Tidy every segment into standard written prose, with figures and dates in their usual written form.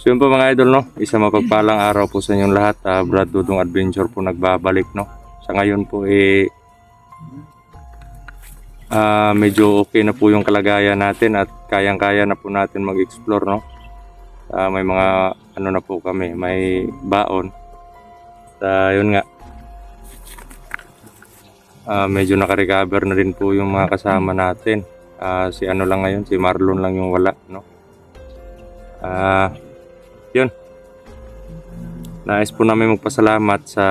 So yun po mga idol, no? Isang mapagpalang araw po sa inyong lahat. Brad Dudong Adventure po nagbabalik, no? Sa ngayon po medyo okay na po yung kalagayan natin at kayang-kaya na po natin mag-explore, no? May mga ano na po kami, may baon. Yun nga. Medyo naka-recover na rin po yung mga kasama natin. Si ano lang ngayon, si Marlon lang yung wala, no? Yun. Nais po namin magpasalamat sa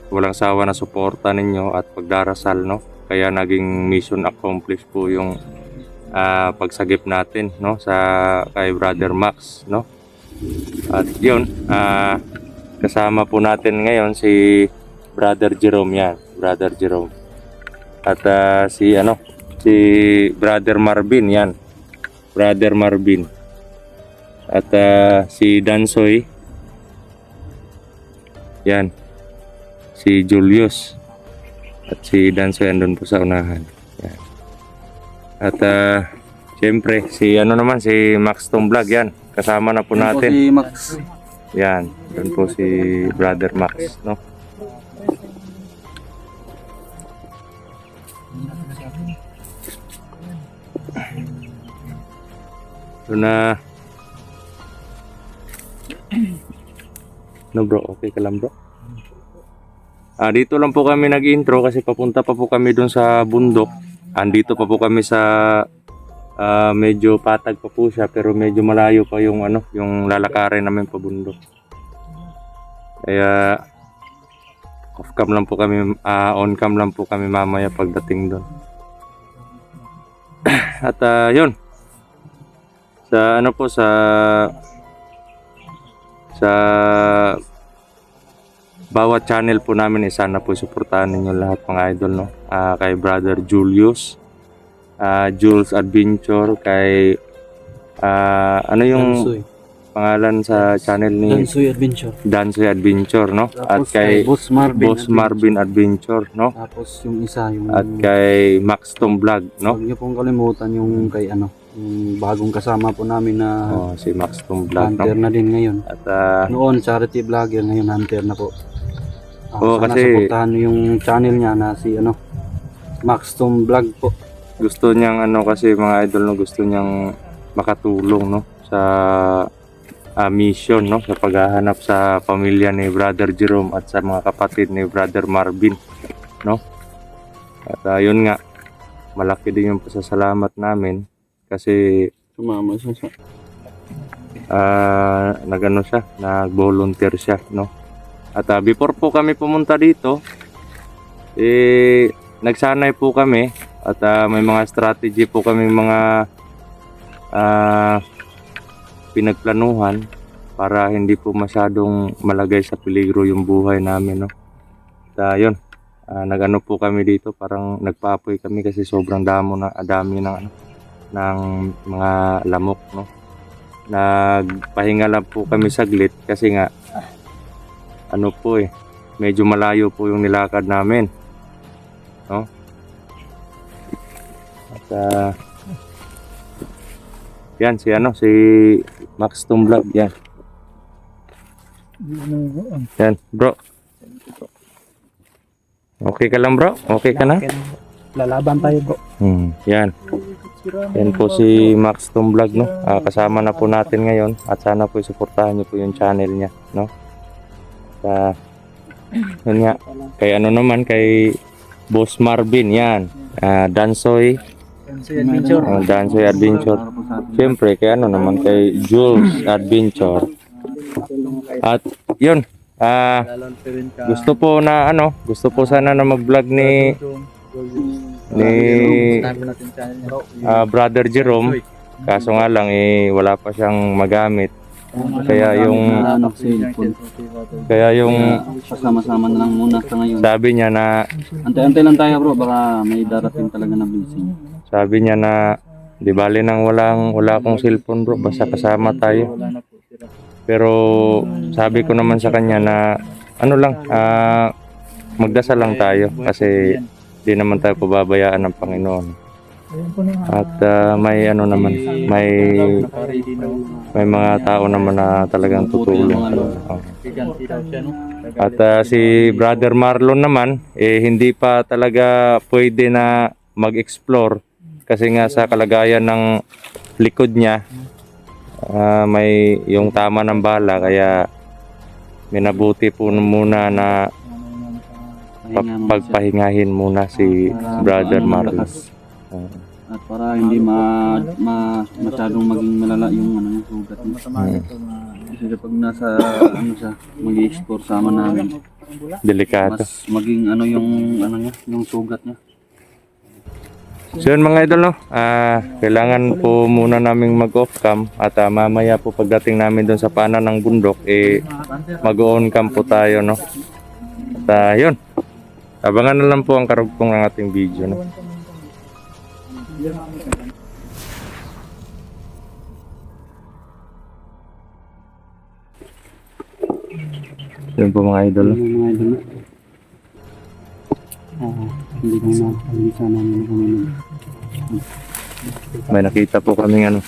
walang sawa na suporta ninyo at pagdarasal, no? Kaya naging mission accomplished po yung pagsagip natin, no? Kay Brother Max, no? At yun, kasama po natin ngayon si Brother Jerome yan. Brother Jerome. At si Brother Marvin yan. Brother Marvin. At si Dansoy. Yan. Si Julius. At si Dansoy andun po sa unahan. Yan. At siyempre si Max Tom Vlog yan. Kasama na po natin. Si Max. Yan. Doon po si Brother Max, no? So no bro, okay ka lang bro? Dito lang po kami nag-intro kasi papunta pa po kami dun sa bundok. Andito pa po kami sa medyo patag pa po siya pero medyo malayo pa yung yung lalakarin namin pa bundok. Kaya off cam lang po kami, on cam lang po kami mamaya pagdating doon. At yun. Sa bawat channel po namin sana po suportahan ninyo lahat mga idol, no? Kay Brother Julius, Jules Adventure, kay yung Dansoy. pangalan sa channel ni Dansoy Adventure. no? Tapos At kay Boss Marvin Adventure, no? Tapos yung isa yung At kay Max Tom Vlog, no? huwag niyo pong kalimutan yung kay yung bagong kasama po namin na Si Max Tom Vlog, hunter no? na din ngayon. At Noon charity vlogger, ngayon hunter na po. Sana kasi suportahan niyo yung channel niya na si Max Tom Vlog po. gusto niyang kasi mga idol, no, gusto niyang makatulong, no, sa mission, no, sa paghahanap sa pamilya ni Brother Jerome at sa mga kapatid ni Brother Marvin, no? At yun nga, malaki din yung pasasalamat namin kasi Sumama siya sa nag-volunteer siya, no? At before po kami pumunta dito, nagsanay po kami at may mga strategy po kami mga pinagplanuhan para hindi po masyadong malagay sa peligro yung buhay namin, no? At yun, po kami dito, parang nagpaapoy kami kasi sobrang dami ng mga lamok, no? Nagpahinga lang po kami saglit kasi nga medyo malayo po yung nilakad namin, no? At yan si Max Tom Vlog yan. Yan bro. Okay ka lang bro? Okay ka na? lalaban tayo bro. Yan. Yan po si Max Tom Vlog, no? Kasama na po natin ngayon at sana po suportahan niyo po yung channel niya, no? Yun nga. Kay Boss Marvin yan. Dansoy Adventure. Siyempre kay kay Jules Adventure. At yun. Gusto po sana na mag-vlog ni Brother Jerome, kaso nga lang wala pa siyang magamit. Kaya yung Pasama-sama na lang muna sa ngayon. sabi niya na Antay-antay lang tayo bro, baka may darating talaga na blessing. sabi niya na di bali nang wala akong cellphone bro, basta kasama tayo. Pero sabi ko naman sa kanya na magdasal lang tayo kasi di naman tayo pababayaan ng Panginoon. At may ano naman, may mga tao naman na talagang tutulong. Oh. At si Brother Marlon naman, hindi pa talaga pwede na mag-explore kasi nga sa kalagayan ng likod niya, may yung tama ng bala, kaya minabuti po muna na pagpahingahin muna si Brother Marlon. At para hindi masyadong maging malala yung ano yung sugat niya. Kasi kapag nasa ano siya, mag-i-explore sama namin, Delikado. mas maging ano yung ano niya, yung sugat niya. So yun mga idol, no? Kailangan po muna naming mag-off cam at mamaya po pagdating namin doon sa panan ng bundok, mag-on cam po tayo, no? At yun, abangan na lang po ang karugtong ng ating video, no? Yun po mga idol, no? Yung mga idol na. Hindi sana namin kami May nakita po kaming ano,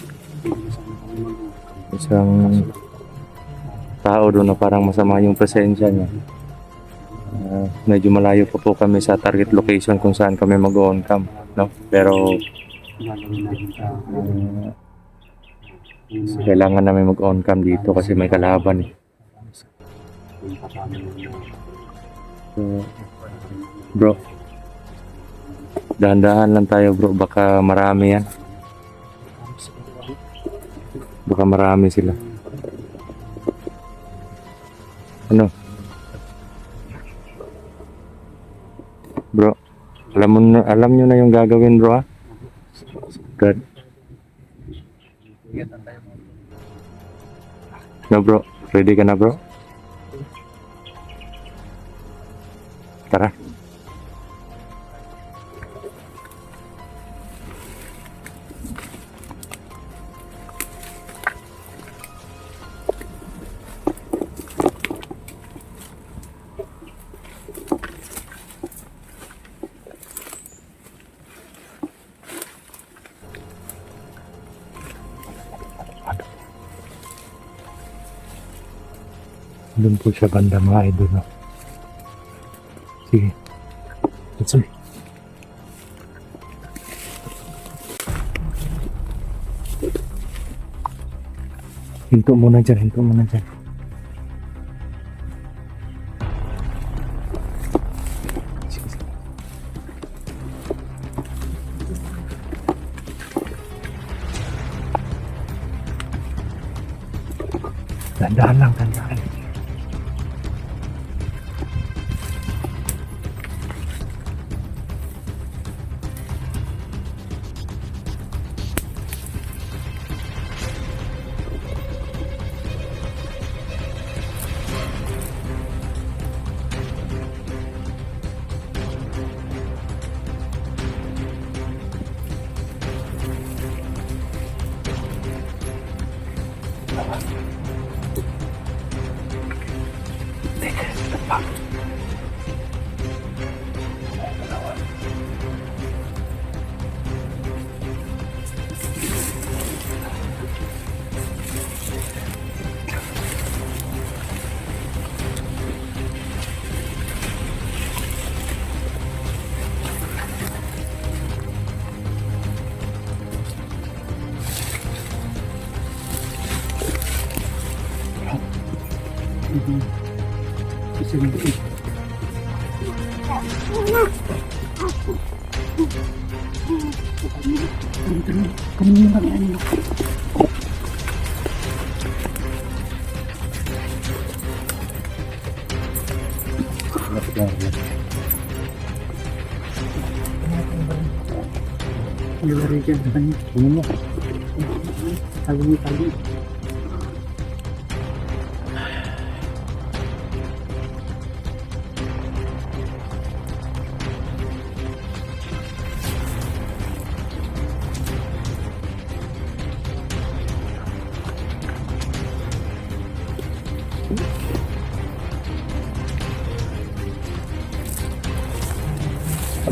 isang tao doon na parang masama yung presensya niya. Medyo malayo po kami sa target location kung saan kami mag-on cam, no? Pero kailangan namin mag-on cam dito kasi may kalaban, eh. So, bro, dahan-dahan lang tayo bro, baka marami yan. Baka marami sila. Ano? Bro, alam nyo na yung gagawin bro, ha? Good. No bro, ready ka na bro? Tara. Doon po siya banda mga idol, no? Sige. Let's go. Hinto muna dyan, hinto muna dyan. Sige, sige. Dandahan lang, dandahan.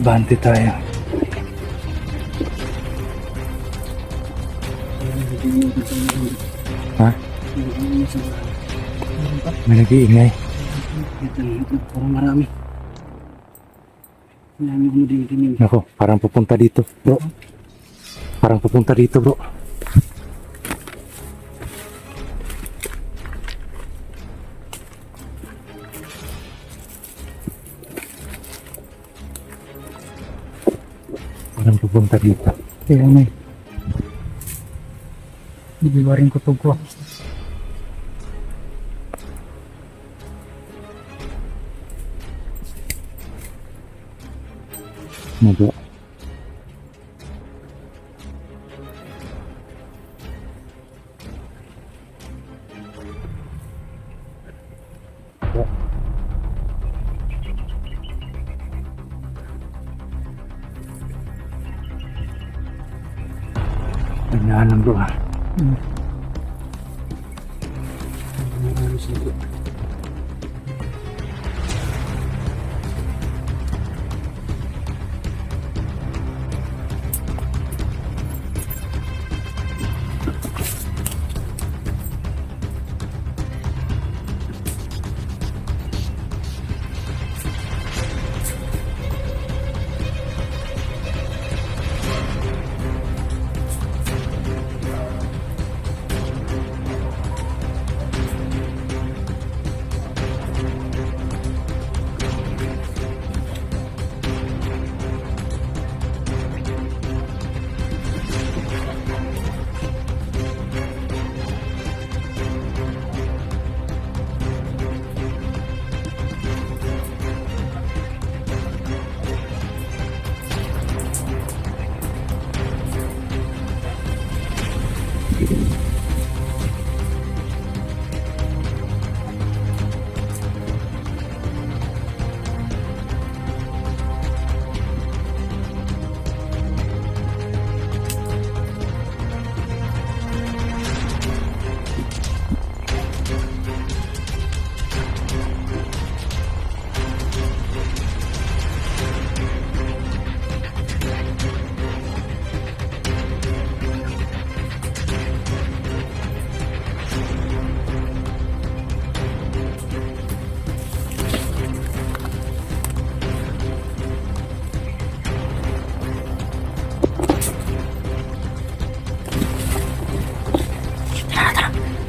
Abante tayo. Ha? May nag-iingay. Parang marami. Marami mo din. Nako, parang pupunta dito, bro. Parang pupunta dito, bro. Parang pupunta dito. Kaya may diba rin kutog ko. Ano, bro? Ganyan lang, bro.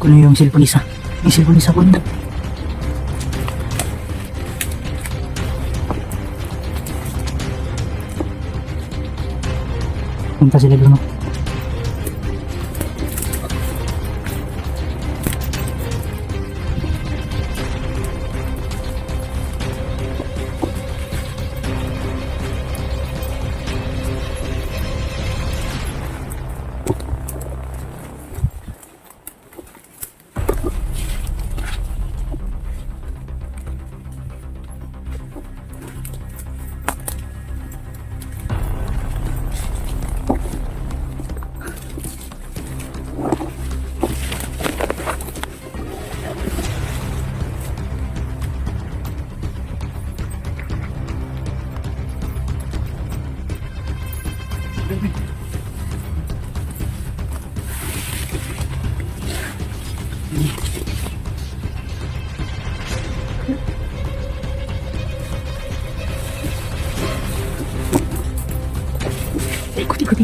Kunin yung cellphone isa. Yung cellphone isa kunin. Punta sila doon.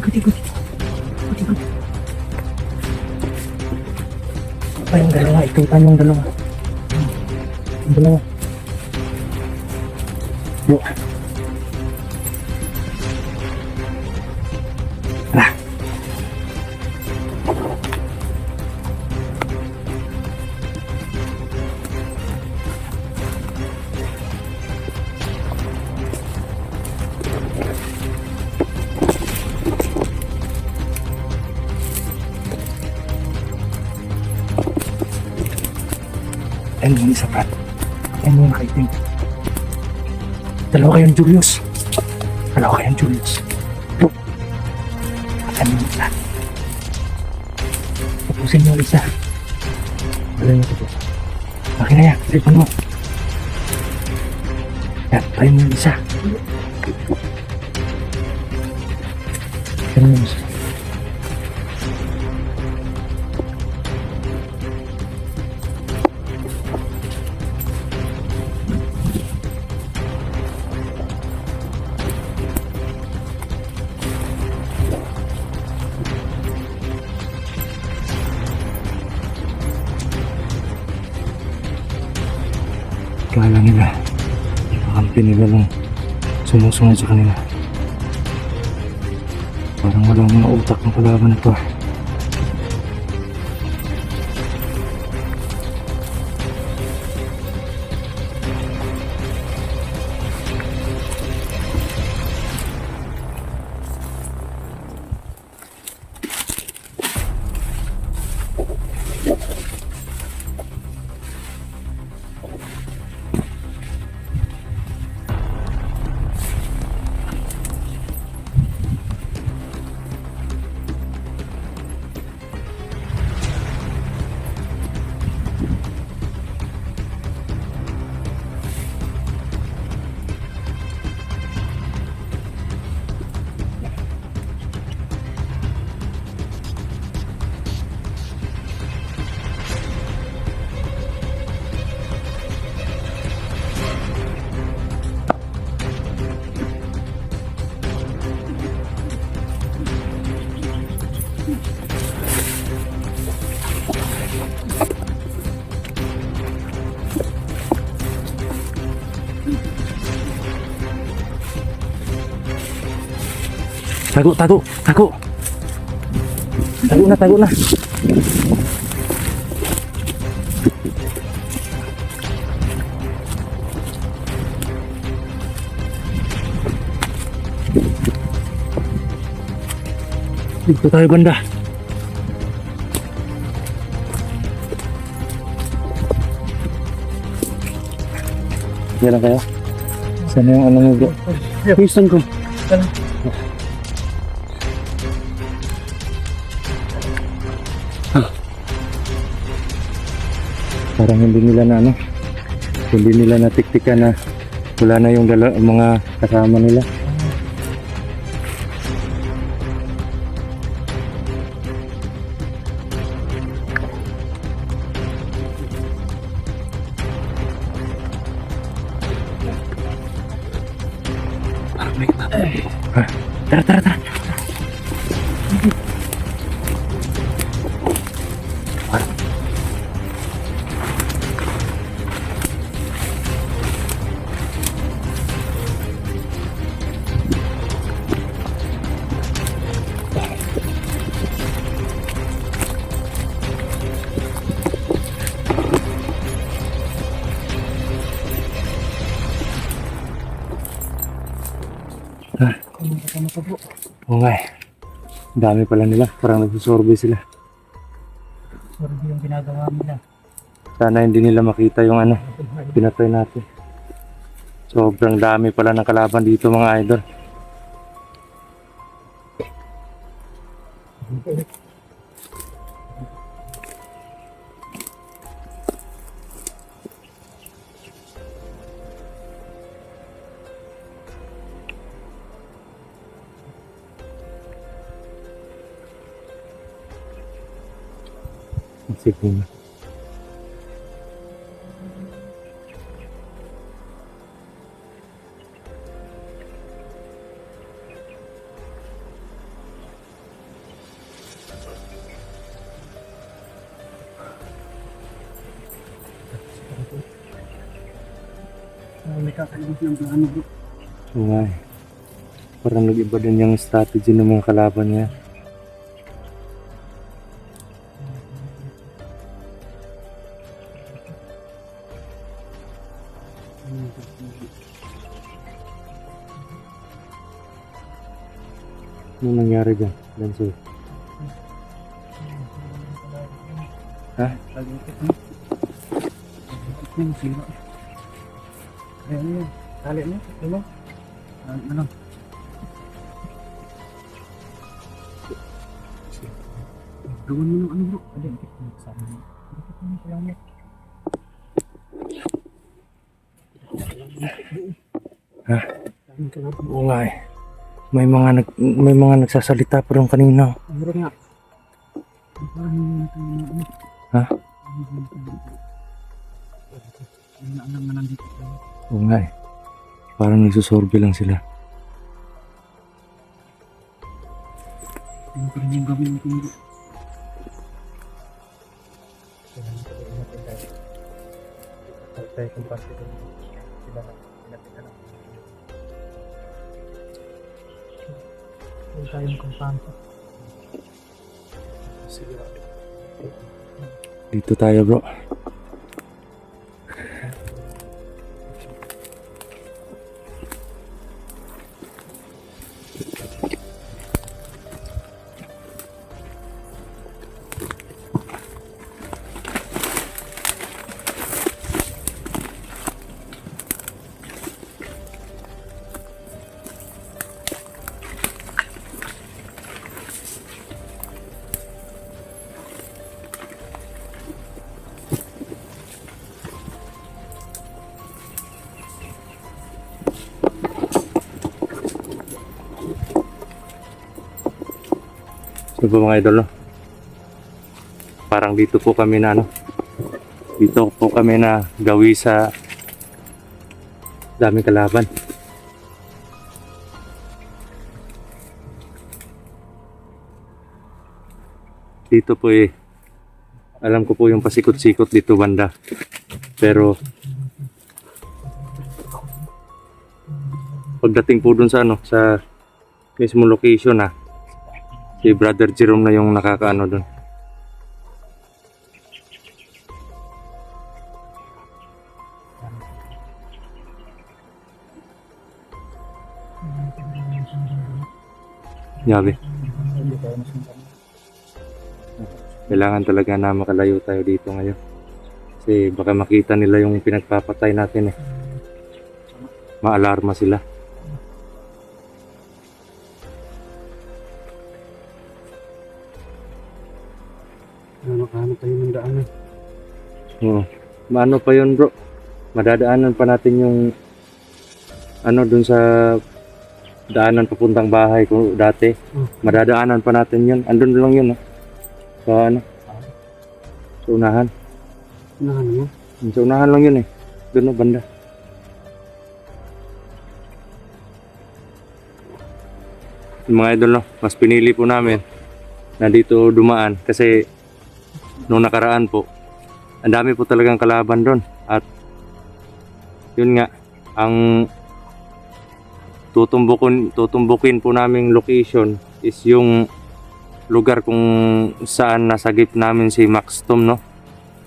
Ikut. Apa yung dalawa? Ikutan yung dalawa. Yung dalawa. Yuk. Nah. Ayan yung isa, Brad. Ayan yung nakaiting. Dalawa kayong Julius. Look. Ayan yung isa. Tapusin yung isa. Wala yung ito. Okay na yan. Tripan mo. Yan. Tayo mo yung isa. Ayan yung isa. kakampi nila lang sumusunod sa kanila. Parang walang mga utak ng kalaban na to. Tago, tago, tago. Tago na, tago na. Dito tayo banda. Yan lang kayo. Sana yung ano mo bro? Pisan ko. Parang hindi nila na ano, hindi nila natiktikan na wala na yung mga kasama nila. Ah, tara, tara, tara. Oo nga eh. Ang dami pala nila. Parang nagsusurvey sila. Survey yung ginagawa nila. Sana hindi nila makita yung ano, pinatay natin. Sobrang dami pala ng kalaban dito mga idol. Sige na. May kakalabas ng plano bro. Oo nga eh. Parang nag-iba din yung strategy ng mga kalaban niya. Ano nangyari dyan, Lansoy? Ha? Pag-ikot mo. Yung sira. Ayan yun. Tali mo. Ano? Ano? Gawin mo ng ano bro. Alin. Sama mo. Salamat. Ha? Oo nga eh. May mga nagsasalita pa rin kanina. Bro nga. Ha? Alam na nandito. Oo nga eh. Parang nagsusurvey lang sila. Ano pa rin yung gawin mo bro? Tayo kung pati sila na Huwag tayong kumpante. Dito tayo bro. So ba mga idol, no? Parang dito po kami na dito po kami na gawi sa daming kalaban. Dito po alam ko po yung pasikot-sikot dito banda. Pero pagdating po dun sa sa mismo location si Brother Jerome na yung nakakaano dun. Yabi. Kailangan talaga na makalayo tayo dito ngayon. Kasi baka makita nila yung pinagpapatay natin Maalarma sila. Ano tayo ng daanan? Oo. Maano pa yun bro? Madadaanan pa natin yung dun sa daanan papuntang bahay ko dati. Madadaanan pa natin yun. Andun lang yun sa sa unahan. Unahan mo? Sa unahan lang yun Doon banda. Yung mga idol mas pinili po namin na dito dumaan kasi nung nakaraan po ang dami po talagang kalaban doon at yun nga ang tutumbukin po naming location is yung lugar kung saan nasagip namin si Max Tom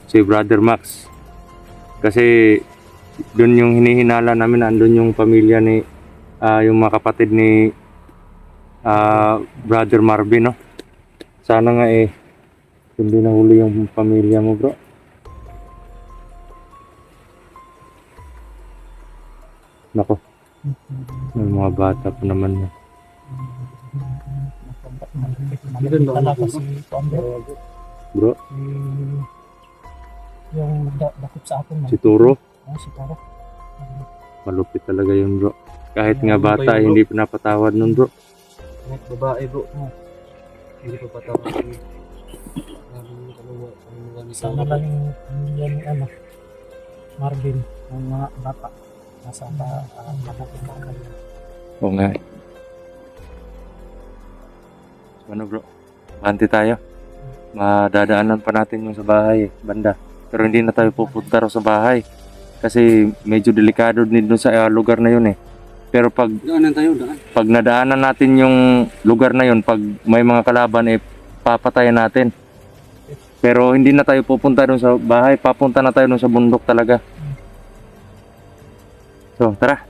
si Brother Max kasi doon yung hinihinala namin andun yung pamilya ni yung mga kapatid ni Brother Marvin sana nga hindi nahuli yung pamilya mo bro. Nako. May mga bata pa naman Talaga si bro. yung dakot sa akin. Si Turo. Si Turo. Malupit talaga yun bro. Kahit nga bata hindi pinapatawad nun bro. Babae bro. Hindi pa patawag. Sana lang yung pamilya ni Marvin, yung mga bata. Nasa mabubukan. Oo nga. Ano bro? Bante tayo. Madadaanan pa natin yung sa bahay banda. Pero hindi na tayo pupunta raw sa bahay. Kasi medyo delikado din dun sa lugar na yun Pero pag Daanan tayo, daan. pag nadaanan natin yung lugar na yun, pag may mga kalaban papatayan natin. Pero hindi na tayo pupunta dun sa bahay, papunta na tayo dun sa bundok talaga. So, tara.